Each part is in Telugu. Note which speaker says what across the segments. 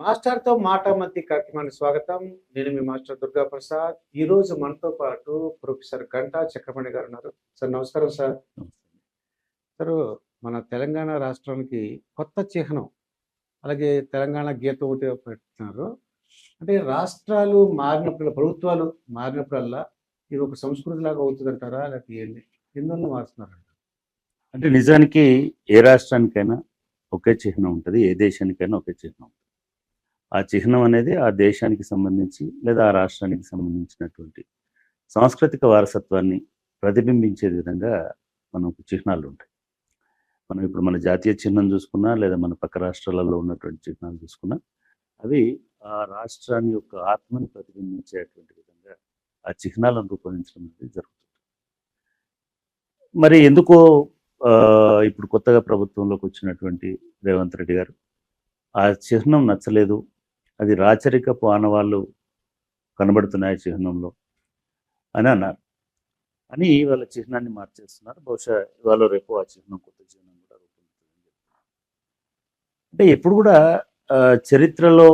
Speaker 1: మాస్టర్‌తో మాట మధ్య కార్యక్రమానికి స్వాగతం. నేను మీ మాస్టర్ దుర్గా ప్రసాద్. ఈరోజు మనతో పాటు ప్రొఫెసర్ గంటా చక్రపాణి గారున్నారు. సార్ నమస్కారం సార్. సారు మన తెలంగాణ రాష్ట్రానికి కొత్త చిహ్నం, అలాగే తెలంగాణ గీతం ఒకటి పెడుతున్నారు. అంటే రాష్ట్రాలు మారినప్పుడు, ప్రభుత్వాలు మారినప్పుడల్లా ఇది ఒక సంస్కృతిలాగా అవుతుందంటారా? లేకపోతే ఏంటి? ఎందువల్ల మారుస్తున్నారంటారు?
Speaker 2: అంటే నిజానికి ఏ రాష్ట్రానికైనా ఒకే చిహ్నం ఉంటుంది, ఏ దేశానికైనా ఒకే చిహ్నం ఉంటుంది. ఆ చిహ్నం అనేది ఆ దేశానికి సంబంధించి లేదా ఆ రాష్ట్రానికి సంబంధించినటువంటి సాంస్కృతిక వారసత్వాన్ని ప్రతిబింబించే విధంగా మనకు చిహ్నాలు ఉంటాయి. మనం ఇప్పుడు మన జాతీయ చిహ్నం చూసుకున్నా లేదా మన పక్క రాష్ట్రాలలో ఉన్నటువంటి చిహ్నాలు చూసుకున్నా అవి ఆ రాష్ట్రాన్ని యొక్క ఆత్మని ప్రతిబింబించేటువంటి విధంగా ఆ చిహ్నాలను రూపొందించడం అనేది జరుగుతుంది. మరి ఎందుకో ఇప్పుడు కొత్తగా ప్రభుత్వంలోకి వచ్చినటువంటి రేవంత్ రెడ్డి గారు ఆ చిహ్నం నచ్చలేదు, అది రాచరికపు ఆనవాళ్ళు కనబడుతున్నాయి చిహ్నంలో అని అన్నారు. అని వాళ్ళ చిహ్నాన్ని మార్చేస్తున్నారు. బహుశా ఇవాళ రేపు ఆ చిహ్నం కొత్త చిహ్నం కూడా రూపొందుతుందని చెప్తున్నారు. అంటే ఎప్పుడు కూడా చరిత్రలో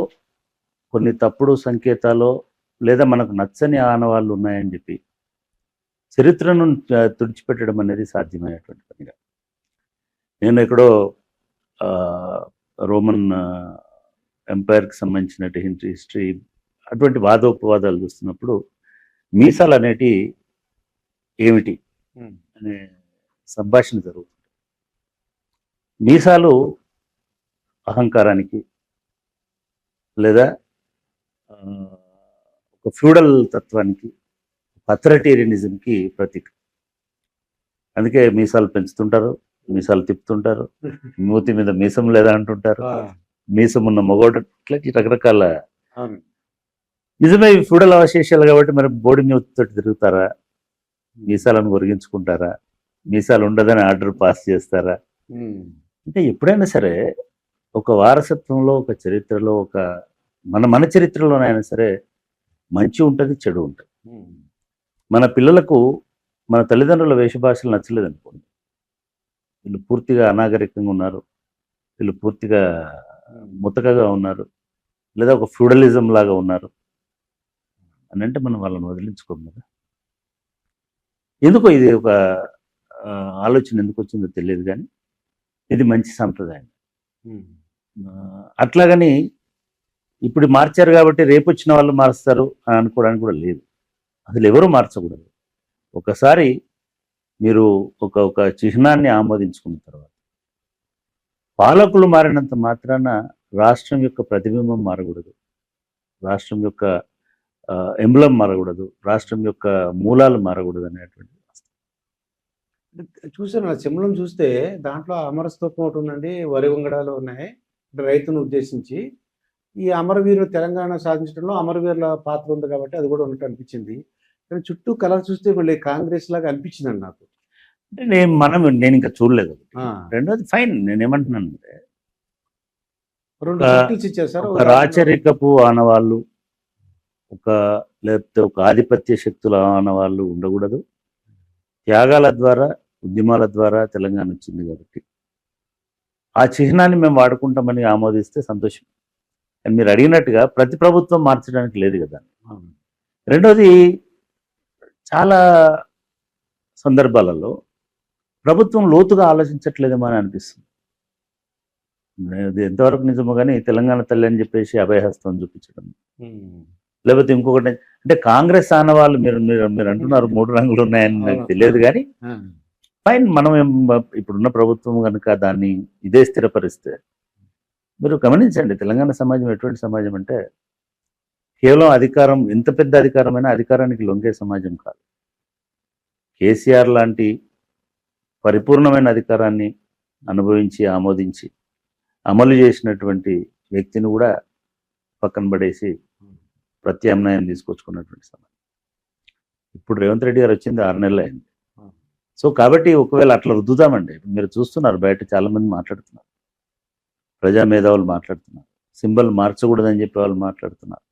Speaker 2: కొన్ని తప్పుడు సంకేతాలు లేదా మనకు నచ్చని ఆనవాళ్ళు ఉన్నాయని చెప్పి చరిత్రను తుడిచిపెట్టడం అనేది సాధ్యమయ్యేటువంటి పనిగా. నేను ఎక్కడో రోమన్ ఎంపైర్కి సంబంధించినటువంటి హిస్టరీ అటువంటి వాదోపవాదాలు చూస్తున్నప్పుడు మీసాలు అనేటి ఏమిటి అనే సంభాషణ జరుగుతుంది. మీసాలు అహంకారానికి లేదా ఒక ఫ్యూడల్ తత్వానికి, అథారిటేరియనిజంకి ప్రతీక. అందుకే మీసాలు పెంచుతుంటారు, మీసాలు తిప్పుతుంటారు, మూతి మీద మీసం లేదా అంటుంటారు, మీసం ఉన్న మగోడు, ఇట్లా రకరకాల. నిజమే ఫ్యూడల్ అవశేషాలు కాబట్టి మరి బోడి మూతితో తిరుగుతారా? మీసాలను ఒరిగించుకుంటారా? మీసాలు ఉండదని ఆర్డర్ పాస్ చేస్తారా? అంటే ఎప్పుడైనా సరే ఒక వారసత్వంలో, ఒక చరిత్రలో, ఒక మన చరిత్రలోనైనా సరే మంచి ఉంటుంది, చెడు ఉంటుంది. మన పిల్లలకు మన తల్లిదండ్రుల వేషభాషలు నచ్చలేదు అనుకోండి, వీళ్ళు పూర్తిగా అనాగరికంగా ఉన్నారు, వీళ్ళు పూర్తిగా ముతకగా ఉన్నారు, లేదా ఒక ఫ్యూడలిజం లాగా ఉన్నారు అని అంటే మనం వాళ్ళని వదిలించుకోము కదా. ఎందుకో ఇది ఒక ఆలోచన ఎందుకు వచ్చిందో తెలియదు, కానీ ఇది మంచి సాంప్రదాయం. అట్లాగని ఇప్పుడు మార్చారు కాబట్టి రేపు వచ్చిన వాళ్ళు మారుస్తారు అని అనుకోవడానికి కూడా లేదు. అసలు ఎవరు మార్చకూడదు. ఒకసారి మీరు ఒక చిహ్నాన్ని ఆమోదించుకున్న తర్వాత పాలకులు మారినంత మాత్రాన రాష్ట్రం యొక్క ప్రతిబింబం మారకూడదు, రాష్ట్రం యొక్క ఎంబ్లం మారకూడదు, రాష్ట్రం యొక్క మూలాలు మారకూడదు అనేటువంటి.
Speaker 1: చూసాను ఆ సింబలం చూస్తే దాంట్లో అమరస్తూపం ఒకటి ఉందండి, వరి ఉంగడాలు ఉన్నాయి రైతును ఉద్దేశించి. ఈ అమరవీరులు తెలంగాణ సాధించడంలో అమరవీరుల పాత్ర ఉంది కాబట్టి అది కూడా ఉన్నట్టు అనిపించింది. కానీ చుట్టూ కలర్ చూస్తే మళ్ళీ కాంగ్రెస్ లాగా అనిపించిందండి నాకు.
Speaker 2: అంటే నేను ఇంకా చూడలేదు. రెండోది ఫైన్, నేనేమంటున్నానంటే ఒక రాచరికపు ఆనవాళ్ళు, లేకపోతే ఒక ఆధిపత్య శక్తుల ఆనవాళ్ళు ఉండకూడదు. త్యాగాల ద్వారా, ఉద్యమాల ద్వారా తెలంగాణ వచ్చింది కాబట్టి ఆ చిహ్నాన్ని మేము వాడుకుంటామని ఆమోదిస్తే సంతోషం. కానీ మీరు అడిగినట్టుగా ప్రతి ప్రభుత్వం మార్చడానికి లేదు కదా. రెండోది, చాలా సందర్భాలలో ప్రభుత్వం లోతుగా ఆలోచించట్లేదేమో అని అనిపిస్తుంది. ఇది ఎంతవరకు నిజమో కానీ తెలంగాణ తల్లి అని చెప్పేసి అభయహస్తం చూపించడం, లేకపోతే ఇంకొకటి అంటే కాంగ్రెస్ ఆనవాళ్ళు మీరు అంటున్నారు 3 రంగులు ఉన్నాయని నాకు తెలియదు, కానీ ఫైన్. మనం ఇప్పుడున్న ప్రభుత్వం కనుక దాన్ని ఇదే స్థిరపరిస్తే, మీరు గమనించండి తెలంగాణ సమాజం ఎటువంటి సమాజం అంటే కేవలం అధికారం, ఎంత పెద్ద అధికారమైనా అధికారానికి లొంగే సమాజం కాదు. కేసీఆర్ లాంటి పరిపూర్ణమైన అధికారాన్ని అనుభవించి, ఆమోదించి, అమలు చేసినటువంటి వ్యక్తిని కూడా పక్కన పడేసి ప్రత్యామ్నాయం తీసుకొచ్చుకున్నటువంటి సమాజం. ఇప్పుడు రేవంత్ రెడ్డి గారు వచ్చింది 6 నెలలు అయింది. సో కాబట్టి ఒకవేళ అట్లా రుద్దుదామండి, మీరు చూస్తున్నారు బయట చాలామంది మాట్లాడుతున్నారు, ప్రజా మేధావులు మాట్లాడుతున్నారు, సింబల్ మార్చకూడదని చెప్పే వాళ్ళు మాట్లాడుతున్నారు,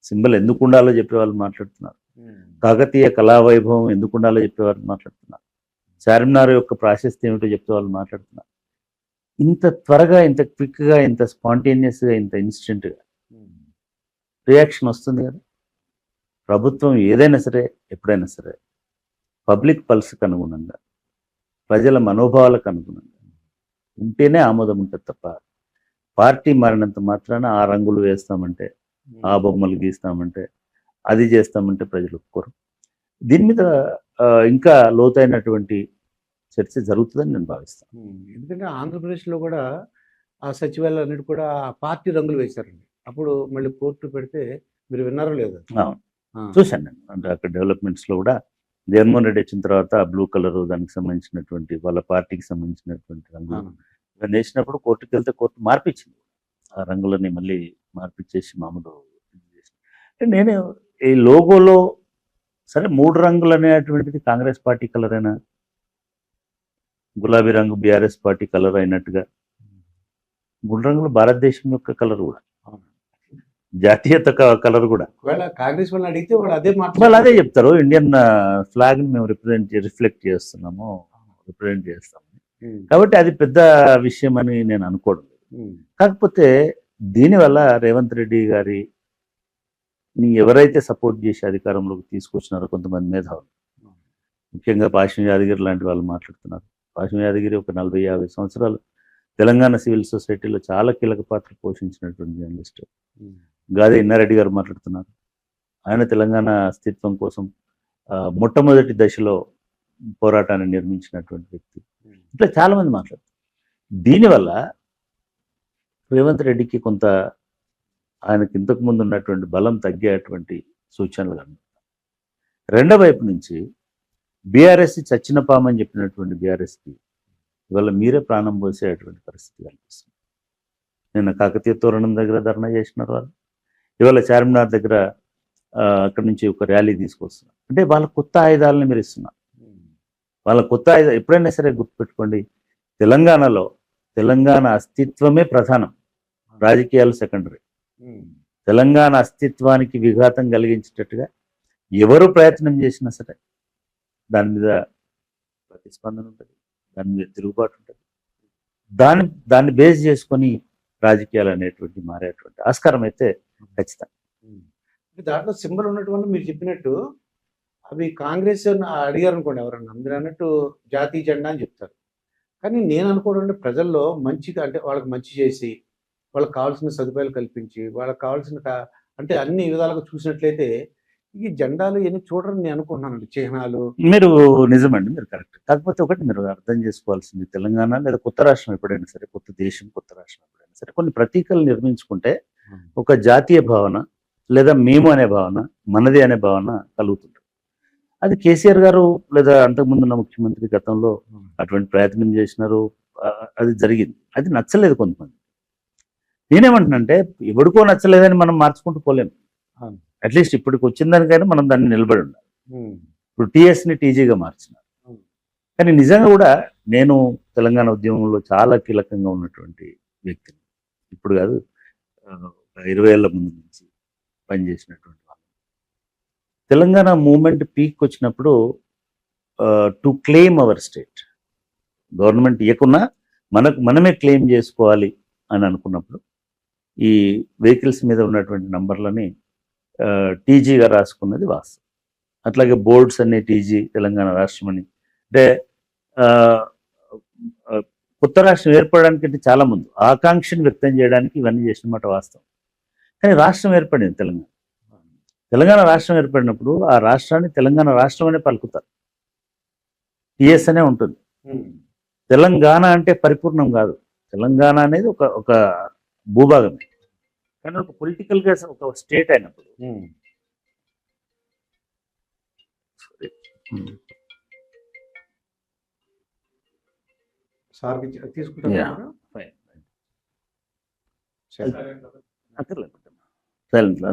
Speaker 2: సింబల్ ఎందుకు ఉండాలో చెప్పే వాళ్ళు మాట్లాడుతున్నారు, కాకతీయ కళావైభవం ఎందుకు ఉండాలో చెప్పే వాళ్ళు మాట్లాడుతున్నారు, చార్మినార్ యొక్క ప్రాశస్త్యం ఏమిటో చెప్పే వాళ్ళు మాట్లాడుతున్నారు. ఇంత త్వరగా, ఇంత క్విక్గా, ఇంత స్పాంటేనియస్గా, ఇంత ఇన్స్టెంట్గా రియాక్షన్ వస్తుంది కదా. ప్రభుత్వం ఏదైనా సరే, ఎప్పుడైనా సరే పబ్లిక్ పల్స్కి అనుగుణంగా, ప్రజల మనోభావాలకు అనుగుణంగా ఉంటేనే ఆమోదం ఉంటుంది తప్ప పార్టీ మారినంత మాత్రాన ఆ రంగులు వేస్తామంటే, ఆ బొమ్మలు గీస్తామంటే, అది చేస్తామంటే ప్రజలు ఒప్పుకోరు. దీని మీద ఇంకా లోతైనటువంటి చర్చ జరుగుతుందని నేను భావిస్తాను.
Speaker 1: ఎందుకంటే ఆంధ్రప్రదేశ్లో కూడా ఆ సచివాలయాలు అన్నిటి కూడా ఆ పార్టీ రంగులు వేశారండి. అప్పుడు మళ్ళీ కోర్టు పెడితే మీరు విన్నారో లేదు?
Speaker 2: అవును, చూశాను నేను. అంటే అక్కడ డెవలప్మెంట్స్లో కూడా జగన్మోహన్ రెడ్డి వచ్చిన తర్వాత బ్లూ కలర్, దానికి సంబంధించినటువంటి వాళ్ళ పార్టీకి సంబంధించినటువంటి రంగులు ఇవన్నీ వేసినప్పుడు కోర్టుకి వెళ్తే కోర్టు మార్పించింది. ఆ రంగులని మళ్ళీ మార్పిచ్చేసి మామూలు చేసి. అంటే నేను ఈ లోగోలో సరే 3 రంగులు అనేటువంటిది కాంగ్రెస్ పార్టీ కలర్ అయినా, గులాబీ రంగు బీఆర్ఎస్ పార్టీ కలర్ అయినట్టుగా 3 రంగులు భారతదేశం యొక్క కలర్ కూడా, జాతీయత కలర్ కూడా.
Speaker 1: ఒకవేళ కాంగ్రెస్ వాళ్ళని అడిగితే వాళ్ళు అదే
Speaker 2: వాళ్ళు అదే చెప్తారు, ఇండియన్ ఫ్లాగ్ని మేము రిఫ్లెక్ట్ చేస్తున్నాము, రిప్రజెంట్ చేస్తాము. కాబట్టి అది పెద్ద విషయం అని నేను అనుకోవడం లేదు. కాకపోతే దీనివల్ల రేవంత్ రెడ్డి గారి ఎవరైతే సపోర్ట్ చేసి అధికారంలోకి తీసుకొచ్చినారో కొంతమంది మేధావులు, ముఖ్యంగా పాశ్వం యాదగిరి లాంటి వాళ్ళు మాట్లాడుతున్నారు. పాశ్వం యాదగిరి ఒక 40-50 సంవత్సరాలు తెలంగాణ సివిల్ సొసైటీలో చాలా కీలక పాత్ర పోషించినటువంటి జర్నలిస్ట్. గాదే ఇన్నారెడ్డి గారు మాట్లాడుతున్నారు. ఆయన తెలంగాణ అస్తిత్వం కోసం మొట్టమొదటి దశలో పోరాటాన్ని నిర్మించినటువంటి వ్యక్తి. ఇట్లా చాలామంది మాట్లాడుతారు. దీనివల్ల రేవంత్ రెడ్డికి కొంత ఆయనకి ఇంతకు ముందు ఉన్నటువంటి బలం తగ్గేటువంటి సూచనలు కనిపిస్తాయి. రెండో వైపు నుంచి బీఆర్ఎస్ చచ్చిన పామని చెప్పినటువంటి బీఆర్ఎస్కి ఇవాళ మీరే ప్రాణం పోసేటువంటి పరిస్థితి కనిపిస్తుంది. నిన్న కాకతీయ తోరణం దగ్గర ధర్నా చేసినారు వాళ్ళు, ఇవాళ చార్మినార్ దగ్గర అక్కడి నుంచి ఒక ర్యాలీ తీసుకొస్తున్నారు. అంటే వాళ్ళ కొత్త ఆయుధాలను మీరు ఇస్తున్నారు. వాళ్ళ కొత్త ఆయుధాలు ఎప్పుడైనా సరే గుర్తుపెట్టుకోండి, తెలంగాణలో తెలంగాణ అస్తిత్వమే ప్రధానం, రాజకీయాలు సెకండరీ. తెలంగాణ అస్తిత్వానికి విఘాతం కలిగించేటట్టుగా ఎవరు ప్రయత్నం చేసినా సరే దాని మీద ప్రతిస్పందన ఉంటుంది, దాని మీద తిరుగుబాటు ఉంటుంది. దాన్ని బేస్ చేసుకొని రాజకీయాలు అనేటువంటి మారేటువంటి ఆస్కారం అయితే ఖచ్చితంగా.
Speaker 1: దాంట్లో సింబల్ ఉన్నటువంటి మీరు చెప్పినట్టు అవి కాంగ్రెస్ అడిగారు అనుకోండి ఎవరన్నా, మీరు అన్నట్టు జాతీయ జెండా అని చెప్తారు. కానీ నేను అనుకోవడం ప్రజల్లో మంచిగా, అంటే వాళ్ళకి మంచి చేసి వాళ్ళకి కావాల్సిన సదుపాయాలు కల్పించి వాళ్ళకి కావాల్సిన అంటే అన్ని విధాలుగా చూసినట్లయితే ఈ జెండాలు ఇవన్నీ చూడరని నేను అనుకుంటున్నానండి, చిహ్నాలు.
Speaker 2: మీరు నిజమండి, మీరు కరెక్ట్. కాకపోతే ఒకటి మీరు అర్థం చేసుకోవాల్సింది, తెలంగాణ లేదా కొత్త రాష్ట్రం ఎప్పుడైనా సరే, కొత్త దేశం, కొత్త రాష్ట్రం ఎప్పుడైనా సరే కొన్ని ప్రతీకలు నిర్మించుకుంటే ఒక జాతీయ భావన లేదా మేము అనే భావన, మనది అనే భావన కలుగుతుంది. అది కేసీఆర్ గారు లేదా అంతకుముందున్న ముఖ్యమంత్రి గతంలో అటువంటి ప్రయత్నం చేసినారు, అది జరిగింది. అది నచ్చలేదు కొంతమంది. నేనేమంటున్నానంటే ఎవరికో నచ్చలేదని మనం మార్చుకుంటూ పోలేము. అట్లీస్ట్ ఇప్పటికి వచ్చిన దానికైనా మనం దాన్ని నిలబడి ఉండాలి. ఇప్పుడు టీఎస్ని టీజీగా మార్చినారు. కానీ నిజంగా కూడా నేను తెలంగాణ ఉద్యమంలో చాలా కీలకంగా ఉన్నటువంటి వ్యక్తిని, ఇప్పుడు కాదు 20 ఏళ్ల ముందు నుంచి పనిచేసినటువంటి వాళ్ళు. తెలంగాణ మూమెంట్ పీక్ వచ్చినప్పుడు to claim our state, government ఇవ్వకున్నా మనమే క్లెయిమ్ చేసుకోవాలి అని అనుకున్నప్పుడు ఈ వెహికల్స్ మీద ఉన్నటువంటి నంబర్లని టీజీగా రాసుకున్నది వాస్తవం. అట్లాగే బోర్డ్స్ అనే టీజీ తెలంగాణ రాష్ట్రం అని. అంటే కొత్త రాష్ట్రం ఏర్పడడానికి చాలా ముందు ఆకాంక్షను వ్యక్తం చేయడానికి ఇవన్నీ చేసినమాట వాస్తవం. కానీ రాష్ట్రం ఏర్పడింది తెలంగాణ రాష్ట్రం ఏర్పడినప్పుడు ఆ రాష్ట్రాన్ని తెలంగాణ రాష్ట్రం అనే పలుకుతారు, టీఎస్ అనే ఉంటుంది. తెలంగాణ అంటే పరిపూర్ణం కాదు, తెలంగాణ అనేది ఒక భూభాగమే. కానీ ఒక పొలిటికల్గా ఒక స్టేట్ అయినప్పుడు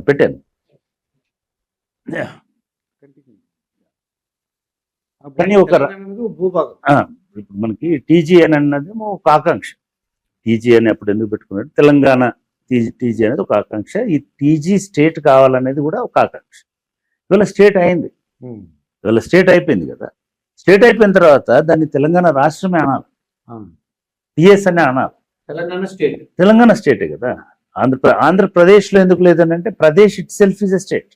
Speaker 2: పెట్టాను. కానీ ఇప్పుడు మనకి టీజీ అని అన్నది ఒక ఆకాంక్ష. టీజీ అని అప్పుడు ఎందుకు పెట్టుకున్నాడు, తెలంగాణ టీజీ అనేది ఒక ఆకాంక్ష. ఈ టీజీ స్టేట్ కావాలనేది కూడా ఒక ఆకాంక్ష. ఇవాళ స్టేట్ అయింది, ఇవాళ స్టేట్ అయిపోయింది కదా. స్టేట్ అయిపోయిన తర్వాత దాన్ని తెలంగాణ రాష్ట్రమే అనాలి. టిఎస్ అని అనాలి.
Speaker 1: తెలంగాణ స్టేట్.
Speaker 2: తెలంగాణ స్టేటే కదా. ఆంధ్రప్రదేశ్లో ఎందుకు లేదని అంటే Pradesh it self is a state.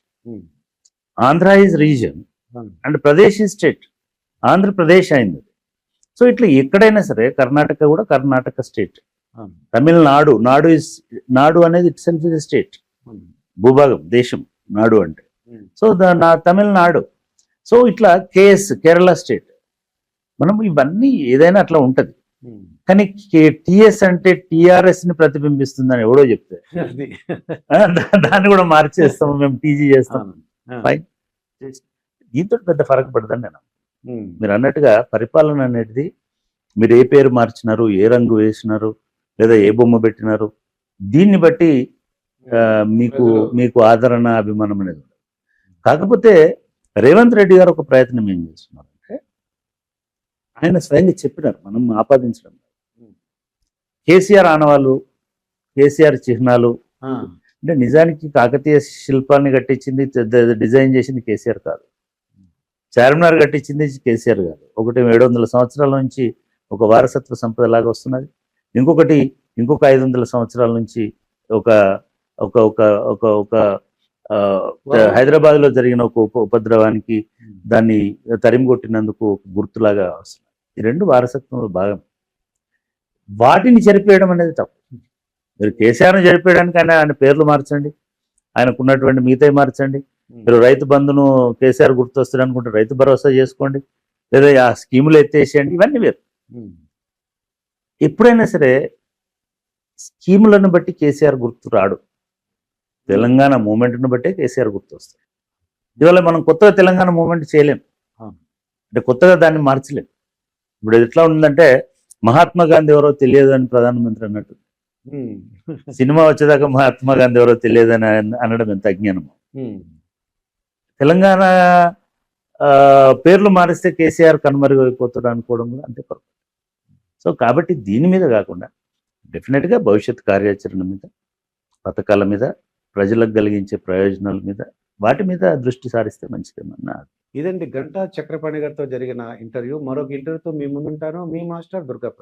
Speaker 2: Andhra is reason and Pradesh is state. Andhra Pradesh అయింది. సో ఇట్లా ఎక్కడైనా సరే కర్ణాటక కూడా కర్ణాటక స్టేట్. తమిళనాడు నాడు అనేది it self is a state. భూభాగం, దేశం నాడు అంటే. సో తమిళనాడు. సో ఇట్లా కేరళ స్టేట్. మనం ఇవన్నీ ఏదైనా అట్లా ఉంటది. కానీ టిఎస్ అంటే టిఆర్ఎస్ ని ప్రతిబింబిస్తుందని ఎవడో చెప్తే దాన్ని కూడా మార్చేస్తాము, మేము టీజీ చేస్తాం. ఫైన్, దీంతో పెద్ద ఫరక్ పడదని నేను. మీరు అన్నట్టుగా పరిపాలన అనేది మీరు ఏ పేరు మార్చినారు, ఏ రంగు వేసినారు, లేదా ఏ బొమ్మ పెట్టినారు, దీన్ని బట్టి మీకు ఆదరణ, అభిమానం అనేది ఉండదు. కాకపోతే రేవంత్ రెడ్డి గారు ఒక ప్రయత్నం ఏం చేస్తున్నారంటే, ఆయన స్వయంగా చెప్పినారు, మనం ఆపాదించడం. కేసీఆర్ ఆనవాళ్ళు, కేసీఆర్ చిహ్నాలు అంటే నిజానికి కాకతీయ శిల్పాన్ని కట్టించింది, డిజైన్ చేసింది కేసీఆర్ కాదు. చార్మినార్ కట్టించింది కేసీఆర్ కాదు. ఒకటి 700 సంవత్సరాల నుంచి ఒక వారసత్వ సంపద లాగా వస్తున్నది. ఇంకొక 500 సంవత్సరాల నుంచి ఒక ఒక ఒక ఒక ఒక హైదరాబాద్ లో జరిగిన ఒక ఉపద్రవానికి దాన్ని తరిమి కొట్టినందుకు ఒక గుర్తులాగా వస్తుంది. ఈ రెండు వారసత్వంలో భాగం. వాటిని చెరిపేయడం అనేది తప్పు. మీరు కేసీఆర్ని చెరిపేయడానికి ఆయన పేర్లు మార్చండి, ఆయనకున్నటువంటి మిగతాయి మార్చండి. మీరు రైతు బంధును కేసీఆర్ గుర్తొస్తుంది అనుకుంటే రైతు భరోసా చేసుకోండి, లేదా ఆ స్కీములు ఎత్తేసేయండి. ఇవన్నీ వేరు. ఎప్పుడైనా సరే స్కీములను బట్టి కేసీఆర్ గుర్తు రాడు. తెలంగాణ మూమెంట్ను బట్టే కేసీఆర్ గుర్తు వస్తాడు. ఇవాళ మనం కొత్తగా తెలంగాణ మూమెంట్ చేయలేం, అంటే కొత్తగా దాన్ని మార్చలేం. ఇప్పుడు ఎట్లా ఉందంటే మహాత్మా గాంధీ ఎవరో తెలియదు అని ప్రధానమంత్రి అన్నట్టు, సినిమా వచ్చేదాకా మహాత్మా గాంధీ ఎవరో తెలియదు అని అనడం ఎంత అజ్ఞానమో. తెలంగాణ పేర్లు మారిస్తే కేసీఆర్ కనుమరుగైపోతాడు అనుకోవడం కూడా అంతే పొరపాటు. సో కాబట్టి దీని మీద కాకుండా డెఫినెట్గా భవిష్యత్ కార్యాచరణ మీద, పథకాల మీద, ప్రజలకు కలిగించే ప్రయోజనాల మీద, వాటి మీద దృష్టి సారిస్తే మంచిదేమన్నా.
Speaker 1: ఇదండి గంటా చక్రపాణి గారితో జరిగిన ఇంటర్వ్యూ. మరొక ఇంటర్వ్యూతో మీ ముందుంటాను. మీ మాస్టర్ దుర్గా ప్రసాద్.